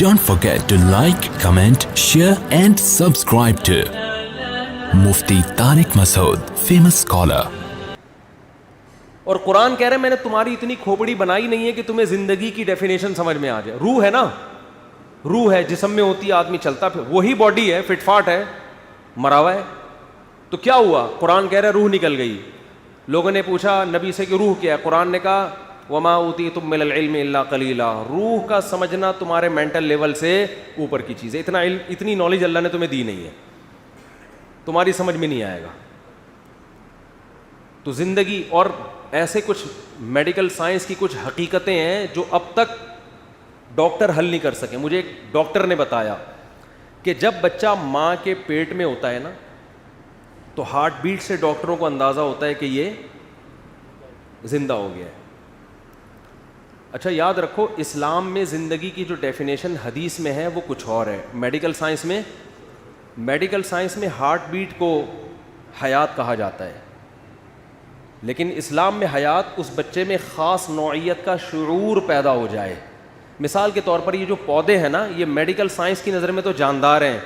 Don't forget to like, comment, share and subscribe to Mufti Tariq Masood, famous scholar. اور قرآن کہہ رہے میں نے تمہاری اتنی کھوپڑی بنائی نہیں ہے کہ تمہیں زندگی کی ڈیفینیشن سمجھ میں آ جائے. روح ہے نا, روح ہے, جسم میں ہوتی ہے, آدمی چلتا پھر وہی باڈی ہے, فٹ فاٹ ہے, مرا ہوا ہے. تو کیا ہوا؟ قرآن کہہ رہا ہے روح نکل گئی. لوگوں نے پوچھا نبی سے کہ روح کیا ہے؟ قرآن نے کہا وما اوتیتم من العلم الا قلیلا, روح کا سمجھنا تمہارے مینٹل لیول سے اوپر کی چیز ہے. اتنا علم, اتنی نالج اللہ نے تمہیں دی نہیں ہے, تمہاری سمجھ میں نہیں آئے گا. تو زندگی اور ایسے کچھ میڈیکل سائنس کی کچھ حقیقتیں ہیں جو اب تک ڈاکٹر حل نہیں کر سکے. مجھے ایک ڈاکٹر نے بتایا کہ جب بچہ ماں کے پیٹ میں ہوتا ہے نا تو ہارٹ بیٹ سے ڈاکٹروں کو اندازہ ہوتا ہے کہ یہ زندہ ہو گیا ہے. اچھا یاد رکھو, اسلام میں زندگی کی جو ڈیفینیشن حدیث میں ہے وہ کچھ اور ہے. میڈیکل سائنس میں ہارٹ بیٹ کو حیات کہا جاتا ہے, لیکن اسلام میں حیات اس بچے میں خاص نوعیت کا شعور پیدا ہو جائے. مثال کے طور پر یہ جو پودے ہیں نا, یہ میڈیکل سائنس کی نظر میں تو جاندار ہیں,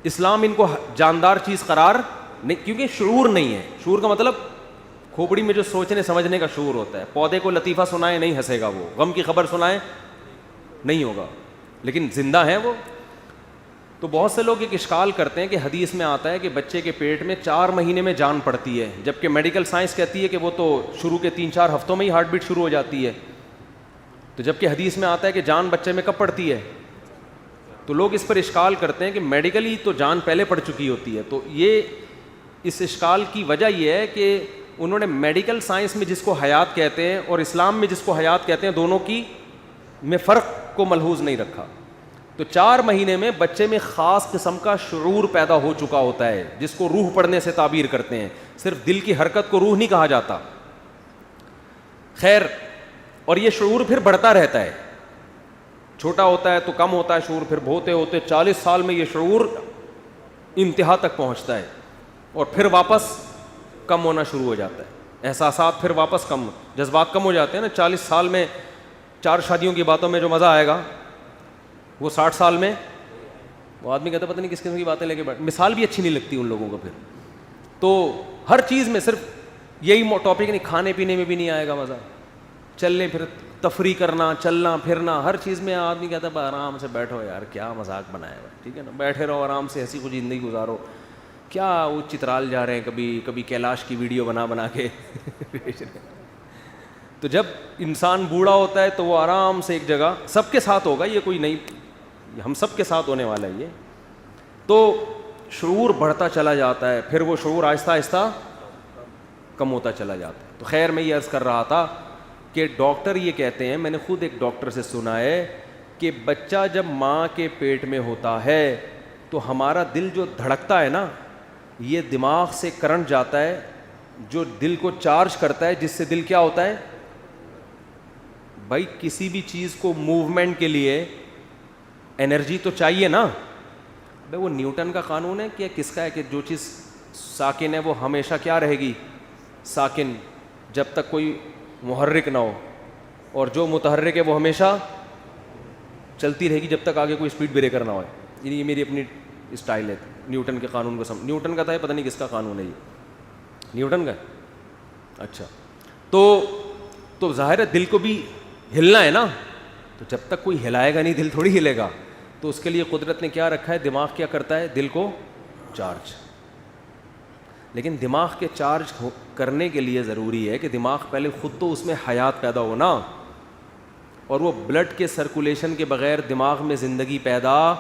اسلام ان کو جاندار چیز قرار نہیں, کیونکہ شعور نہیں ہے. شعور کا مطلب کھوپڑی میں جو سوچنے سمجھنے کا شعور ہوتا ہے. پودے کو لطیفہ سنائے نہیں ہنسے گا, وہ غم کی خبر سنائے نہیں ہوگا, لیکن زندہ ہیں وہ. تو بہت سے لوگ ایک اشکال کرتے ہیں کہ حدیث میں آتا ہے کہ بچے کے پیٹ میں 4 مہینے میں جان پڑتی ہے, جبکہ میڈیکل سائنس کہتی ہے کہ وہ تو شروع کے 3-4 ہفتوں میں ہی ہارٹ بیٹ شروع ہو جاتی ہے. تو جبکہ حدیث میں آتا ہے کہ جان بچے میں کب پڑتی ہے. تو لوگ اس پر اشکال کرتے ہیں کہ میڈیکلی تو جان پہلے پڑ چکی ہوتی ہے. تو یہ اس اشکال کی وجہ یہ ہے کہ انہوں نے میڈیکل سائنس میں جس کو حیات کہتے ہیں اور اسلام میں جس کو حیات کہتے ہیں, دونوں کی میں فرق کو ملحوظ نہیں رکھا. تو 4 مہینے میں بچے میں خاص قسم کا شعور پیدا ہو چکا ہوتا ہے, جس کو روح پڑھنے سے تعبیر کرتے ہیں. صرف دل کی حرکت کو روح نہیں کہا جاتا. خیر, اور یہ شعور پھر بڑھتا رہتا ہے. چھوٹا ہوتا ہے تو کم ہوتا ہے شعور, پھر ہوتے ہوتے 40 سال میں یہ شعور انتہا تک پہنچتا ہے, اور پھر واپس کم ہونا شروع ہو جاتا ہے. احساسات پھر واپس کم, جذبات کم ہو جاتے ہیں نا. 40 سال میں 4 شادیوں کی باتوں میں جو مزہ آئے گا وہ 60 سال میں وہ آدمی کہتا ہے پتہ نہیں کس قسم کی باتیں لے کے بیٹھ. مثال بھی اچھی نہیں لگتی ان لوگوں کو پھر. تو ہر چیز میں صرف یہی ٹاپک نہیں, کھانے پینے میں بھی نہیں آئے گا مزہ, چلنے پھر تفریح کرنا, چلنا پھرنا, ہر چیز میں آدمی کہتا ہے آرام سے بیٹھو یار, کیا مذاق بنایا ہوا ہے, ٹھیک ہے نا, بیٹھے رہو آرام سے, ہنسی خوشی زندگی گزارو. کیا وہ چترال جا رہے ہیں, کبھی کیلاش کی ویڈیو بنا کے بھیج رہے ہیں. تو جب انسان بوڑھا ہوتا ہے تو وہ آرام سے ایک جگہ, سب کے ساتھ ہوگا یہ, کوئی نہیں, ہم سب کے ساتھ ہونے والا ہے یہ. تو شعور بڑھتا چلا جاتا ہے, پھر وہ شعور آہستہ آہستہ کم ہوتا چلا جاتا ہے. تو خیر, میں یہ عرض کر رہا تھا کہ ڈاکٹر یہ کہتے ہیں, میں نے خود ایک ڈاکٹر سے سنا ہے کہ بچہ جب ماں کے پیٹ میں ہوتا ہے تو ہمارا دل جو دھڑکتا ہے نا, یہ دماغ سے کرنٹ جاتا ہے جو دل کو چارج کرتا ہے, جس سے دل کیا ہوتا ہے بھائی, کسی بھی چیز کو موومنٹ کے لیے انرجی تو چاہیے نا. بھائی وہ نیوٹن کا قانون ہے کہ کس کا ہے کہ جو چیز ساکن ہے وہ ہمیشہ کیا رہے گی, ساکن, جب تک کوئی محرک نہ ہو, اور جو متحرک ہے وہ ہمیشہ چلتی رہے گی جب تک آگے کوئی اسپیڈ بریکر نہ ہو. یہ میری اپنی اسٹائل ہے نیوٹن کے قانون کو نیوٹن کا تھا, پتہ نہیں کس کا قانون ہے یہ, نیوٹن کا. اچھا, تو ظاہر ہے دل کو بھی ہلنا ہے نا, تو جب تک کوئی ہلائے گا نہیں دل تھوڑی ہلے گا. تو اس کے لیے قدرت نے کیا رکھا ہے, دماغ کیا کرتا ہے, دل کو چارج. لیکن دماغ کے چارج کرنے کے لیے ضروری ہے کہ دماغ پہلے خود تو اس میں حیات پیدا ہو نا, اور وہ بلڈ کے سرکولیشن کے بغیر دماغ میں زندگی پیدا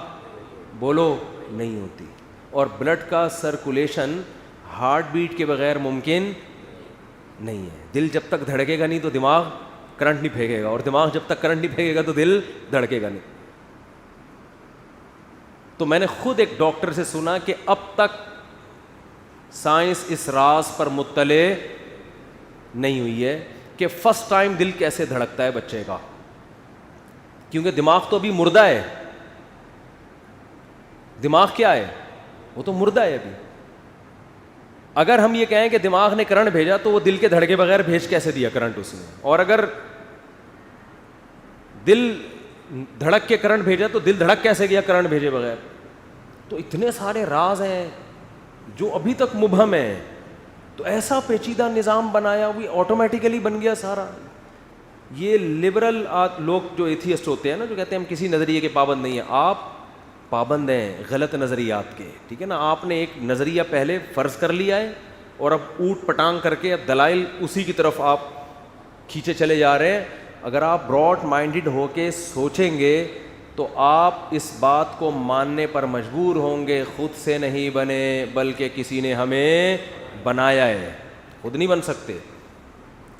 بولو نہیں ہوتی. اور بلڈ کا سرکولیشن ہارٹ بیٹ کے بغیر ممکن نہیں ہے. دل جب تک دھڑکے گا نہیں تو دماغ کرنٹ نہیں پھینکے گا, اور دماغ جب تک کرنٹ نہیں پھینکے گا تو دل دھڑکے گا نہیں. تو میں نے خود ایک ڈاکٹر سے سنا کہ اب تک سائنس اس راز پر مطلع نہیں ہوئی ہے کہ فرسٹ ٹائم دل کیسے دھڑکتا ہے بچے کا, کیونکہ دماغ تو ابھی مردہ ہے. دماغ کیا ہے, وہ تو مردہ ہے ابھی. اگر ہم یہ کہیں کہ دماغ نے کرنٹ بھیجا تو وہ دل کے دھڑکے بغیر بھیج کیسے دیا کرنٹ اس نے, اور اگر دل دھڑک کے کرنٹ بھیجا تو دل دھڑک کیسے گیا کرنٹ بھیجے بغیر؟ تو اتنے سارے راز ہیں جو ابھی تک مبہم ہیں. تو ایسا پیچیدہ نظام بنایا ہوئی آٹومیٹیکلی بن گیا سارا. یہ لبرل لوگ جو ایتھیسٹ ہوتے ہیں نا, جو کہتے ہیں ہم کسی نظریے کے پابند نہیں ہیں, آپ پابند ہیں غلط نظریات کے, ٹھیک ہے نا. آپ نے ایک نظریہ پہلے فرض کر لیا ہے اور اب اوٹ پٹانگ کر کے اب دلائل اسی کی طرف آپ کھینچے چلے جا رہے ہیں. اگر آپ براڈ مائنڈڈ ہو کے سوچیں گے تو آپ اس بات کو ماننے پر مجبور ہوں گے خود سے نہیں بنے بلکہ کسی نے ہمیں بنایا ہے, خود نہیں بن سکتے.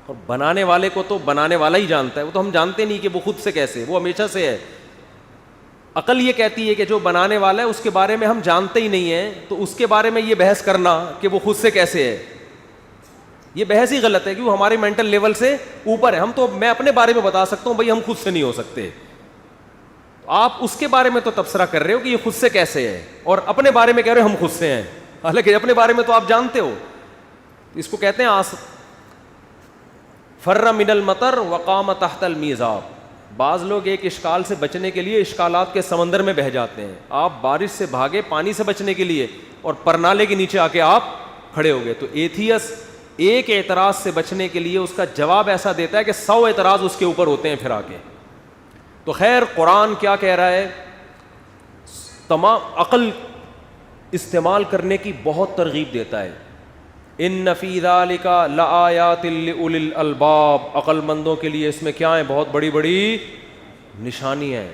اور بنانے والے کو تو بنانے والا ہی جانتا ہے, وہ تو ہم جانتے نہیں کہ وہ خود سے کیسے, وہ ہمیشہ سے ہے. عقل یہ کہتی ہے کہ جو بنانے والا ہے اس کے بارے میں ہم جانتے ہی نہیں ہیں, تو اس کے بارے میں یہ بحث کرنا کہ وہ خود سے کیسے ہے, یہ بحث ہی غلط ہے کہ وہ ہمارے مینٹل لیول سے اوپر ہے. ہم تو, میں اپنے بارے میں بتا سکتا ہوں بھائی ہم خود سے نہیں ہو سکتے, آپ اس کے بارے میں تو تبصرہ کر رہے ہو کہ یہ خود سے کیسے ہے, اور اپنے بارے میں کہہ رہے ہو ہم خود سے ہیں, حالانکہ اپنے بارے میں تو آپ جانتے ہو. اس کو کہتے ہیں فر من المطر وقام تحت المیزاب. بعض لوگ ایک اشکال سے بچنے کے لیے اشکالات کے سمندر میں بہہ جاتے ہیں. آپ بارش سے بھاگے پانی سے بچنے کے لیے, اور پرنالے کے نیچے آ کے آپ کھڑے ہو گئے. تو ایتھیس ایک اعتراض سے بچنے کے لیے اس کا جواب ایسا دیتا ہے کہ 100 اعتراض اس کے اوپر ہوتے ہیں پھر آ کے. تو خیر قرآن کیا کہہ رہا ہے, تمام عقل استعمال کرنے کی بہت ترغیب دیتا ہے. ان فی ذالک لآیات لأولی الالباب, عقل مندوں کے لیے اس میں کیا ہیں, بہت بڑی بڑی نشانی ہیں.